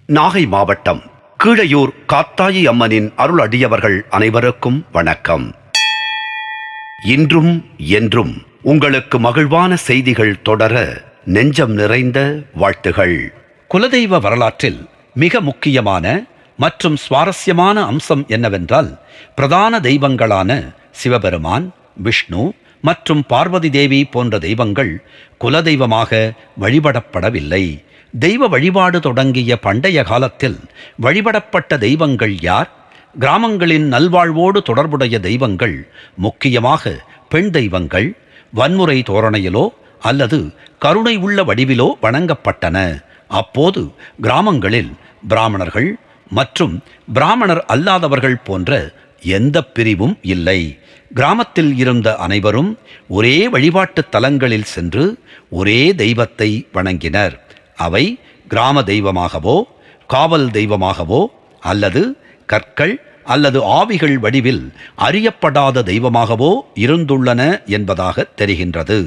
நாகை மாவட்டம் கீழையூர் காத்தாயி அம்மனின் அருள் அடியவர்கள் அனைவருக்கும் வணக்கம். இன்றும் என்றும் உங்களுக்கு மகிழ்வான செய்திகள் தொடர நெஞ்சம் நிறைந்த வாழ்த்துகள். குலதெய்வ வரலாற்றில் மிக முக்கியமான மற்றும் சுவாரஸ்யமான அம்சம் என்னவென்றால், பிரதான தெய்வங்களான சிவபெருமான், விஷ்ணு மற்றும் பார்வதி தேவி போன்ற தெய்வங்கள் குலதெய்வமாக வழிபடப்படவில்லை. தெய்வ வழிபாடு தொடங்கிய பண்டைய காலத்தில் வழிபடப்பட்ட தெய்வங்கள் யார்? கிராமங்களின் நல்வாழ்வோடு தொடர்புடைய தெய்வங்கள் முக்கியமாக பெண் தெய்வங்கள் வன்முறை தோரணையிலோ அல்லது கருணை உள்ள வடிவிலோ வணங்கப்பட்டன. அப்போது கிராமங்களில் பிராமணர்கள் மற்றும் பிராமணர் அல்லாதவர்கள் போன்ற எந்த பிரிவும் இல்லை. கிராமத்தில் இருந்த அனைவரும் ஒரே வழிபாட்டு தலங்களில் சென்று ஒரே தெய்வத்தை வணங்கினர். அவை கிராம தெய்வமாகவோ காவல் தெய்வமாகவோ அல்லது கற்கள் அல்லது ஆவிகள் வடிவில் அறியப்படாத தெய்வமாகவோ இருந்துள்ளன என்பதாக தெரிகின்றது.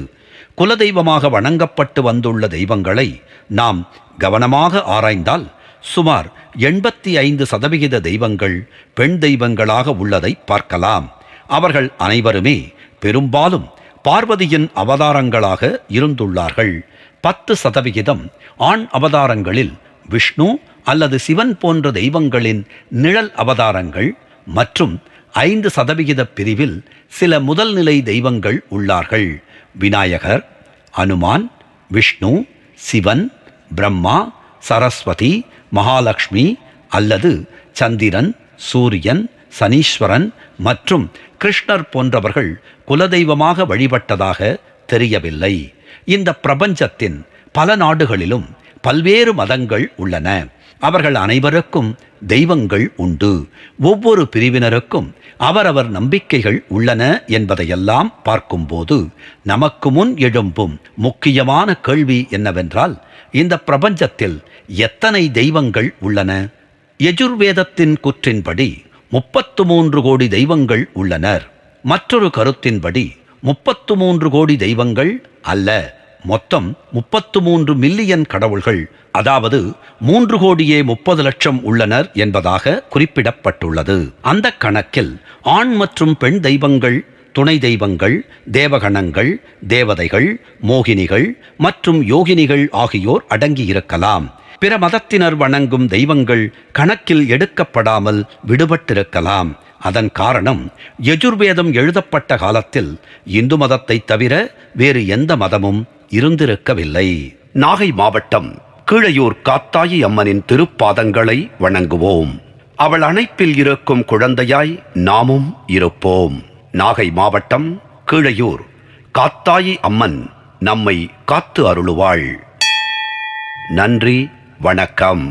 குலதெய்வமாக வணங்கப்பட்டு வந்துள்ள தெய்வங்களை நாம் கவனமாக ஆராய்ந்தால் சுமார் 85% தெய்வங்கள் பெண் தெய்வங்களாக உள்ளதை பார்க்கலாம். அவர்கள் அனைவருமே பெரும்பாலும் பார்வதியின் அவதாரங்களாக இருந்துள்ளார்கள். 10% ஆண் அவதாரங்களில் விஷ்ணு அல்லது சிவன் போன்ற தெய்வங்களின் நிழல் அவதாரங்கள் மற்றும் 5% பிரிவில் சில முதல்நிலை தெய்வங்கள் உள்ளார்கள். விநாயகர், அனுமான், விஷ்ணு, சிவன், பிரம்மா, சரஸ்வதி, மகாலட்சுமி அல்லது சந்திரன், சூரியன், சனீஸ்வரன் மற்றும் கிருஷ்ணர் போன்றவர்கள் குலதெய்வமாக வழிபட்டதாக தெரியவில்லை. இந்த பிரபஞ்சத்தின் பல நாடுகளிலும் பல்வேறு மதங்கள் உள்ளன. அவர்கள் அனைவருக்கும் தெய்வங்கள் உண்டு. ஒவ்வொரு பிரிவினருக்கும் அவரவர் நம்பிக்கைகள் உள்ளன என்பதையெல்லாம் பார்க்கும்போது நமக்கு முன் எழும்பும் முக்கியமான கேள்வி என்னவென்றால், இந்த பிரபஞ்சத்தில் எத்தனை தெய்வங்கள் உள்ளன? யஜுர்வேதத்தின் கூற்றின்படி 33 கோடி தெய்வங்கள் உள்ளனர். மற்றொரு கருத்தின்படி 33 கோடி தெய்வங்கள் அல்ல, மொத்தம் 33 மில்லியன் கடவுள்கள், அதாவது 3,30,00,000 உள்ளனர் என்பதாக குறிப்பிடப்பட்டுள்ளது. அந்த கணக்கில் ஆண் மற்றும் பெண் தெய்வங்கள், துணை தெய்வங்கள், தேவகணங்கள், தேவதைகள், மோகினிகள் மற்றும் யோகினிகள் ஆகியோர் அடங்கியிருக்கலாம். பிற மதத்தினர் வணங்கும் தெய்வங்கள் கணக்கில் எடுக்கப்படாமல் விடுபட்டிருக்கலாம். அதன் காரணம், யஜுர்வேதம் எழுதப்பட்ட காலத்தில் இந்து மதத்தை தவிர வேறு எந்த மதமும் இருந்திருக்கவில்லை. நாகை மாவட்டம் கீழையூர் காத்தாயி அம்மனின் திருப்பாதங்களை வணங்குவோம். அவள் அணைப்பில் இருக்கும் குழந்தையாய் நாமும் இருப்போம். நாகை மாவட்டம் கீழையூர் காத்தாயி அம்மன் நம்மை காத்து அருளுவாள். நன்றி, வணக்கம்.